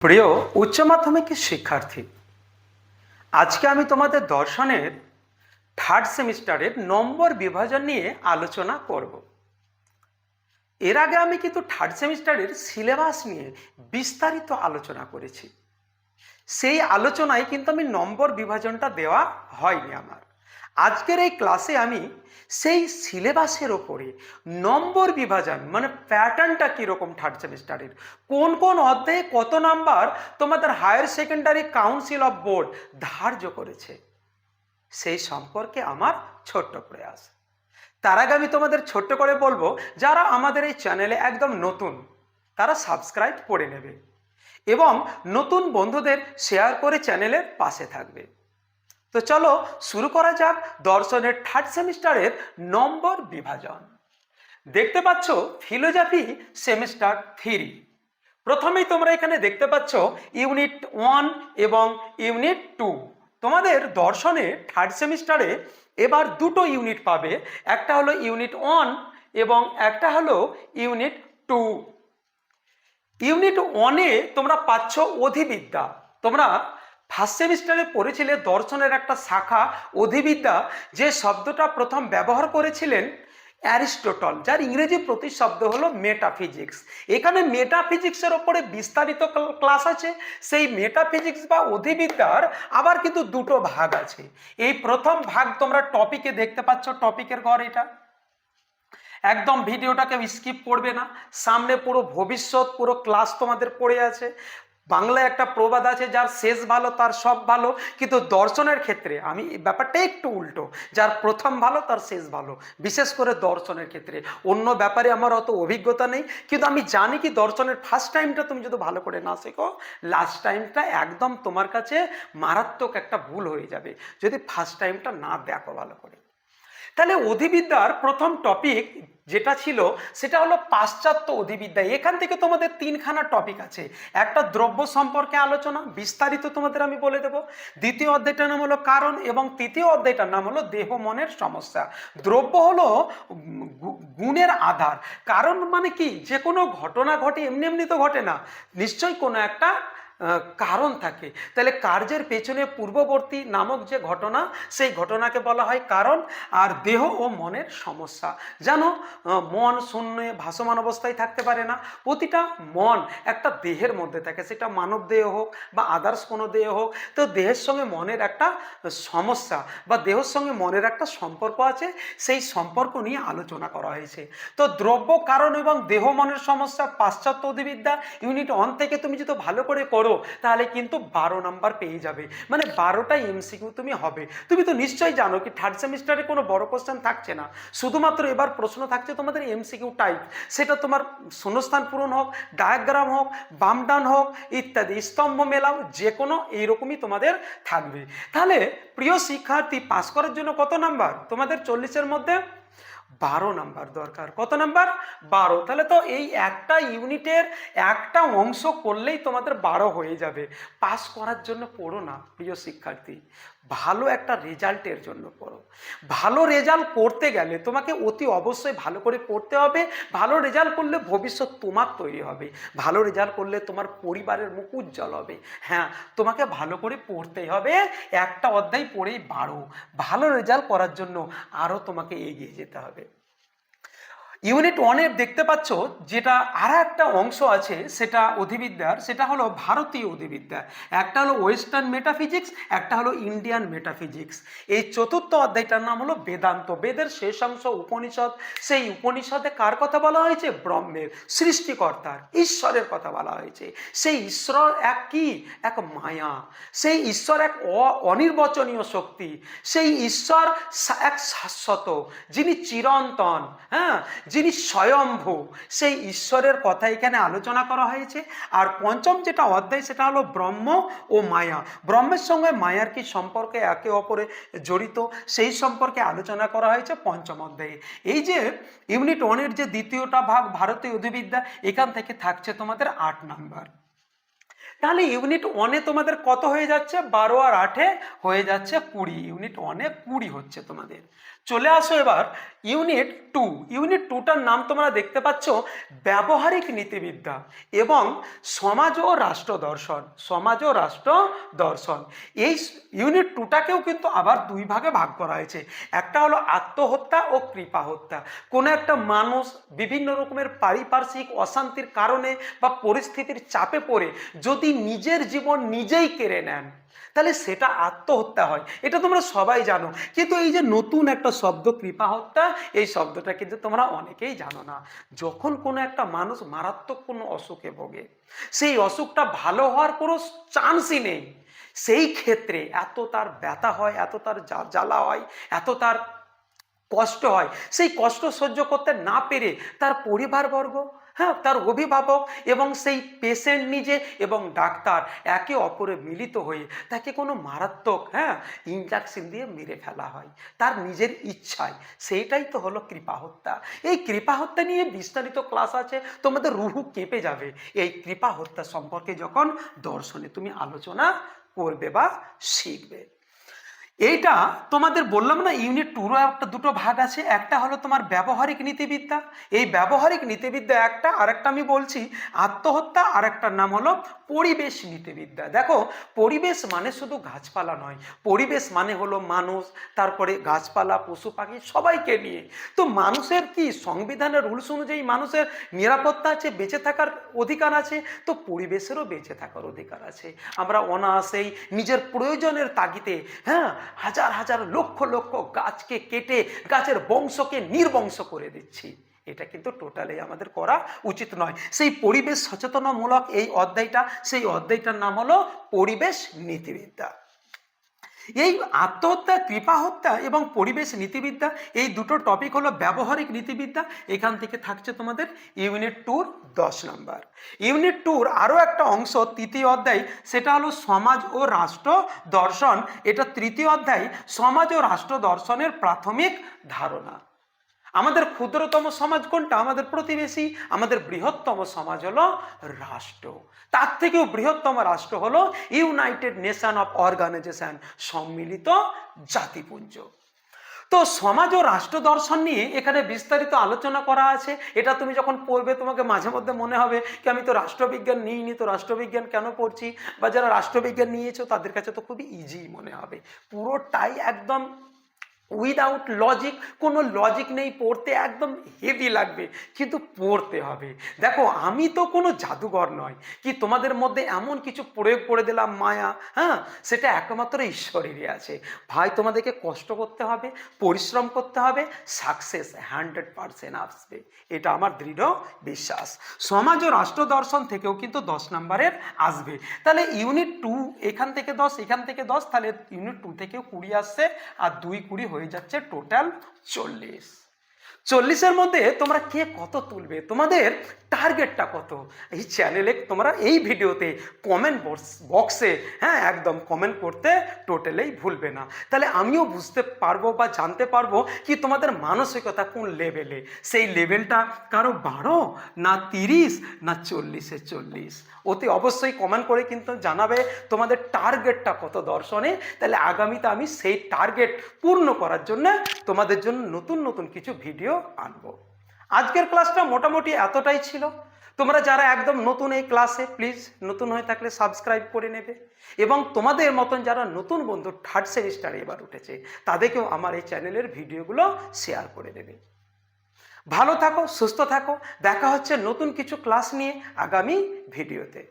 প্রিয় উচ্চ মাধ্যমিকের শিক্ষার্থী, আজকে আমি তোমাদের দর্শনের থার্ড সেমিস্টারের নম্বর বিভাজন নিয়ে আলোচনা করব। এর আগে আমি কিন্তু থার্ড সেমিস্টারের সিলেবাস নিয়ে বিস্তারিত আলোচনা করেছি। সেই আলোচনায় কিন্তু আমি নম্বর বিভাজনটা দেওয়া হয়নি আমার। আজকের এই ক্লাসে আমি সেই সিলেবাসের ওপরে নম্বর বিভাজন মানে প্যাটার্নটা কীরকম থার্ড সেমিস্টারের, কোন কোন অধ্যায়ে কত নাম্বার তোমাদের higher secondary council of board ধার্য করেছে, সেই সম্পর্কে আমার ছোট্ট প্রয়াস। তার আগে আমি তোমাদের ছোট্ট করে বলবো, যারা আমাদের এই চ্যানেলে একদম নতুন তারা সাবস্ক্রাইব করে নেবে এবং নতুন বন্ধুদের শেয়ার করে চ্যানেলের পাশে থাকবে। তো চলো শুরু করা যাক দর্শনের থার্ড সেমিস্টারের নম্বর বিভাজন। দেখতে পাচ্ছ ফিলোজফি সেমিস্টার 3। প্রথমেই তোমরা এখানে দেখতে পাচ্ছ ইউনিট 1 এবং ইউনিট 2। তোমাদের দর্শনে থার্ড সেমিস্টারে এবার দুটো ইউনিট পাবে, একটা হলো ইউনিট 1 এবং একটা হলো ইউনিট 2। ইউনিট 1-এ তোমরা পাচ্ছ অধিবিদ্যা। তোমরা ফার্স্ট সেমিস্টারে পড়েছিলে দর্শনের একটা শাখা অধিবিদ্যা, যে শব্দটা প্রথম ব্যবহার করেছিলেন অ্যারিস্টটল, যার ইংরেজি প্রতিশব্দ হলো মেটাফিজিক্স। এখানে মেটাফিজিক্সের ওপরে বিস্তারিত ক্লাস আছে। সেই মেটাফিজিক্স বা অধিবিদ্যার আবার কিন্তু দুটো ভাগ আছে। এই প্রথম ভাগ তোমরা টপিকে দেখতে পাচ্ছ, টপিকের ঘর এটা। একদম ভিডিওটাকে স্কিপ করবে না, সামনে পুরো ভবিষ্যৎ পুরো ক্লাস তোমাদের পড়ে আছে। বাংলায় একটা প্রবাদ আছে, যার শেষ ভালো তার সব ভালো, কিন্তু দর্শনের ক্ষেত্রে আমি ব্যাপারটা একটু উল্টো, যার প্রথম ভালো তার শেষ ভালো। বিশেষ করে দর্শনের ক্ষেত্রে, অন্য ব্যাপারে আমার অত অভিজ্ঞতা নেই, কিন্তু আমি জানি কি দর্শনের ফার্স্ট টাইমটা তুমি যদি ভালো করে না শেখো, লাস্ট টাইমটা একদম তোমার কাছে মারাত্মক একটা ভুল হয়ে যাবে যদি ফার্স্ট টাইমটা না দেখো ভালো করে। তাহলে অধিবিদ্যার প্রথম টপিক যেটা ছিল সেটা হলো পাশ্চাত্য অধিবিদ্যা। এখান থেকে তোমাদের তিনখানা টপিক আছে। একটা দ্রব্য সম্পর্কে আলোচনা, বিস্তারিত তোমাদের আমি বলে দেব। দ্বিতীয় অধ্যায়টার নাম হলো কারণ এবং তৃতীয় অধ্যায়টার নাম হলো দেহ মনের সমস্যা। দ্রব্য হলো গুণের আধার। কারণ মানে কি, যে কোনো ঘটনা ঘটে এমনি এমনি তো ঘটে না, নিশ্চয়ই কোনো একটা কারণ থাকে। তাহলে কার্যের পেছনে পূর্ববর্তী নামক যে ঘটনা, সেই ঘটনাকে বলা হয় কারণ। আর দেহ ও মনের সমস্যা, জানো মন শূন্য ভাসমান অবস্থায় থাকতে পারে না। প্রতিটা মন একটা দেহের মধ্যে থাকে, সেটা মানব দেহ হোক বা আদার্স কোনো দেহ হোক। তো দেহের সঙ্গে মনের একটা সমস্যা বা দেহের সঙ্গে মনের একটা সম্পর্ক আছে, সেই সম্পর্ক নিয়ে আলোচনা করা হয়েছে। তো দ্রব্য, কারণ এবং দেহ মনের সমস্যা পাশ্চাত্য অধিবিদ্যা ইউনিট 1 থেকে তুমি যদি ভালো করে করো তাহলে কিন্তু 12 নাম্বার পেয়ে যাবে, মানে 12টা এমসিকিউ তুমি হবে। তুমি তো নিশ্চয়ই জানো কি থার্ড সেমিস্টারে কোনো বড় কোশ্চেন থাকছে না, শুধুমাত্র এবার প্রশ্ন থাকছে তোমাদের এমসিকিউ টাইপ। সেটা তোমার শূন্যস্থান পূরণ হোক, ডায়াগ্রাম হোক, বাম ডান হোক ইত্যাদি, স্তম্ভ মেলাও, যে কোনো এইরকমই তোমাদের থাকবে। তাহলে প্রিয় শিক্ষার্থী, পাস করার জন্য কত নাম্বার তোমাদের? 40-এর মধ্যে 12 নাম্বার দরকার। কত নাম্বার? 12। তাহলে তো এই একটা ইউনিটের একটা অংশ করলেই তোমাদের 12 হয়ে যাবে। পাস করার জন্য পড়ো না প্রিয় শিক্ষার্থী, ভালো একটা রেজাল্টের জন্য পড়ো। ভালো রেজাল্ট করতে গেলে তোমাকে অতি অবশ্যই ভালো করে পড়তে হবে। ভালো রেজাল্ট করলে ভবিষ্যৎ তোমার তৈরি হবে, ভালো রেজাল্ট করলে তোমার পরিবারের মুখ উজ্জ্বল হবে। হ্যাঁ, তোমাকে ভালো করে পড়তেই হবে, একটা অধ্যায় পড়েই বাড়ো। ভালো রেজাল্ট করার জন্য আরও তোমাকে এগিয়ে যেতে হবে। ইউনিট 1-এর দেখতে পাচ্ছ যেটা আর একটা অংশ আছে, সেটা অধিবিদ্যার, সেটা হলো ভারতীয় অধিবিদ্যা। একটা হলো ওয়েস্টার্ন মেটাফিজিক্স, একটা হলো ইন্ডিয়ান মেটাফিজিক্স। এই চতুর্থ অধ্যায়টার নাম হলো বেদান্ত। বেদের শেষ অংশ উপনিষদ। সেই উপনিষদে কার কথা বলা হয়েছে? ব্রহ্মের, সৃষ্টিকর্তার, ঈশ্বরের কথা বলা হয়েছে। সেই ঈশ্বর এক কি? এক মায়া। সেই ঈশ্বর এক অনির্বচনীয় শক্তি। সেই ঈশ্বর এক শাশ্বত, যিনি চিরন্তন, হ্যাঁ, যিনি স্বয়ম্ভু। সেই ঈশ্বরের কথা এখানে আলোচনা করা হয়েছে। আর পঞ্চম যেটা অধ্যায় সেটা হলো ব্রহ্ম ও মায়া। ব্রহ্মের সঙ্গে মায়ার কি সম্পর্কে একে অপরে জড়িত, সেই সম্পর্কে আলোচনা করা হয়েছে পঞ্চম অধ্যায়ে। এই যে ইউনিট 1-এর যে দ্বিতীয়টা ভাগ ভারতীয় অধিবিদ্যা, এখান থেকে থাকছে তোমাদের 8 নাম্বার। তাহলে ইউনিট 1-এ তোমাদের কত হয়ে যাচ্ছে? 12 আর 8-এ হয়ে যাচ্ছে 20। ইউনিট 1-এ 20 হচ্ছে তোমাদের। চলে আসো এবার ইউনিট 2। ইউনিট 2টার নাম তোমরা দেখতে পাচ্ছ ব্যবহারিক নীতিবিদ্যা এবং সমাজ ও রাষ্ট্র দর্শন। সমাজ ও রাষ্ট্র দর্শন। এই ইউনিট 2টাকেও কিন্তু আবার দুই ভাগে ভাগ করা হয়েছে। একটা হলো আত্মহত্যা ও কৃপা হত্যা। কোনো একটা মানুষ বিভিন্ন রকমের পারিপার্শ্বিক অশান্তির কারণে বা পরিস্থিতির চাপে পড়ে যদি নিজের জীবন নিজেই কেড়ে নেন, তাহলে সেটা আত্মহত্যা হয়। এটা তোমরা সবাই জানো। কিন্তু এই যে নতুন একটা শব্দ কৃপা হত্যা, এই শব্দটা কিন্তু তোমরা অনেকেই জানো না। যখন কোনো একটা মানুষ মারাত্মক কোনো অসুখে ভোগে, সেই অসুখটা ভালো হওয়ার কোনো চান্সই নেই, সেই ক্ষেত্রে এত তার ব্যথা হয়, এত তার জ্বালা হয়, এত তার কষ্ট হয়, সেই কষ্ট সহ্য করতে না পেরে তার পরিবারবর্গ, হ্যাঁ, তার অভিভাবক এবং সেই পেশেন্ট নিজে এবং ডাক্তার একে অপরে মিলিত হয়ে তাকে কোনো মারাত্মক, হ্যাঁ, ইনজেকশন দিয়ে মেরে ফেলা হয় তার নিজের ইচ্ছায়। সেইটাই তো হলো কৃপা হত্যা। এই কৃপা হত্যা নিয়ে বিস্তারিত ক্লাস আছে, তোমাদের রুহু কেঁপে যাবে এই কৃপা হত্যা সম্পর্কে যখন দর্শনে তুমি আলোচনা করবে বা শিখবে। এইটা তোমাদের বললাম না, ইউনিট 2-রও একটা দুটো ভাগ আছে। একটা হলো তোমার ব্যবহারিক নীতিবিদ্যা। এই ব্যবহারিক নীতিবিদ্যা একটা, আর একটা আমি বলছি আত্মহত্যা, আর একটার নাম হলো পরিবেশ নীতিবিদ্যা। দেখো, পরিবেশ মানে শুধু গাছপালা নয়, পরিবেশ মানে হলো মানুষ, তারপরে গাছপালা, পশু পাখি সবাইকে নিয়ে। তো মানুষের কি সংবিধানের রুলস অনুযায়ী মানুষের নিরাপত্তা আছে, বেঁচে থাকার অধিকার আছে, তো পরিবেশেরও বেঁচে থাকার অধিকার আছে। আমরা অনায়াসেই নিজের প্রয়োজনের তাগিদে, হ্যাঁ, হাজার হাজার লক্ষ লক্ষ গাছকে কেটে গাছের বংশকে নির্বংশ করে দিচ্ছি। এটা কিন্তু টোটালি আমাদের করা উচিত নয়। সেই পরিবেশ সচেতনমূলক এই অধ্যায়টা, সেই অধ্যায়টার নাম হলো পরিবেশ নীতিবিদ্যা। এই আত্মহত্যা, কৃপা হত্যা এবং পরিবেশ নীতিবিদ্যা, এই দুটো টপিক হলো ব্যবহারিক নীতিবিদ্যা। এখান থেকে থাকছে তোমাদের ইউনিট 2-র 10 নম্বর। ইউনিট 2-র আরও একটা অংশ, তৃতীয় অধ্যায়, সেটা হলো সমাজ ও রাষ্ট্র দর্শন। এটা তৃতীয় অধ্যায়, সমাজ ও রাষ্ট্র দর্শনের প্রাথমিক ধারণা। আমাদের ক্ষুদ্রতম সমাজ কোনটা? আমাদের প্রতিবেশী। আমাদের বৃহত্তম সমাজ হলো রাষ্ট্র। তার থেকেও বৃহত্তম রাষ্ট্র হলো ইউনাইটেড নেশন অফ অর্গানাইজেশন, সম্মিলিত জাতিপুঞ্জ। তো সমাজ ও রাষ্ট্র দর্শন নিয়ে এখানে বিস্তারিত আলোচনা করা আছে। এটা তুমি যখন পড়বে তোমাকে মাঝে মধ্যে মনে হবে কি আমি তো রাষ্ট্রবিজ্ঞান নিইনি, তো রাষ্ট্রবিজ্ঞান কেন পড়ছি? বা যারা রাষ্ট্রবিজ্ঞান নিয়েছো তাদের কাছে তো খুবই ইজি মনে হবে। পুরোটাই একদম উইদাউট লজিক, কোনো লজিক নেই, পড়তে একদম হেভি লাগবে, কিন্তু পড়তে হবে। দেখো, আমি তো কোনো জাদুঘর নয় কি তোমাদের মধ্যে এমন কিছু প্রয়োগ করে দিলাম মায়া, হ্যাঁ, সেটা একমাত্র ঈশ্বরেরই আছে। ভাই, তোমাদেরকে কষ্ট করতে হবে, পরিশ্রম করতে হবে, সাকসেস 100% আসবে, এটা আমার দৃঢ় বিশ্বাস। সমাজ ও রাষ্ট্র দর্শন থেকেও কিন্তু 10 নম্বরের আসবে। তাহলে ইউনিট 2 এখান থেকে 10, এখান থেকে 10, তাহলে ইউনিট 2 থেকেও 20 আসছে, আর 2 20 হয়ে যাচ্ছে টোটাল 40। 40-এর মধ্যে তোমরা কে কত তুলবে? তোমাদের টার্গেটটা কত? এই চ্যানেলে তোমরা এই ভিডিওতে কমেন্ট বক্সে, হ্যাঁ, একদম কমেন্ট করতে টোটালেই ভুলবে না। তাহলে আমিও বুঝতে পারবো বা জানতে পারবো কি তোমাদের মানসিকতা কোন লেভেলে। সেই লেভেলটা কারো 12, না 30, না 40-এ 40। অতি অবশ্যই কমেন্ট করে কিন্তু জানাবে তোমাদের টার্গেটটা কত দর্শনে। তাহলে আগামীতে আমি সেই টার্গেট পূর্ণ করার জন্য তোমাদের জন্য নতুন নতুন কিছু ভিডিও আনবো। আজকের ক্লাসটা মোটামুটি এতটাই ছিল। তোমরা যারা একদম নতুন এই ক্লাসে, প্লিজ নতুন হয়ে থাকলে সাবস্ক্রাইব করে নেবে, এবং তোমাদের মতন যারা নতুন বন্ধু 3rd সেমিস্টারে এবার উঠেছে তাদেরকেও আমার এই চ্যানেলের ভিডিওগুলো শেয়ার করে দেবে। ভালো থাকো, সুস্থ থাকো। দেখা হচ্ছে নতুন কিছু ক্লাস নিয়ে আগামী ভিডিওতে।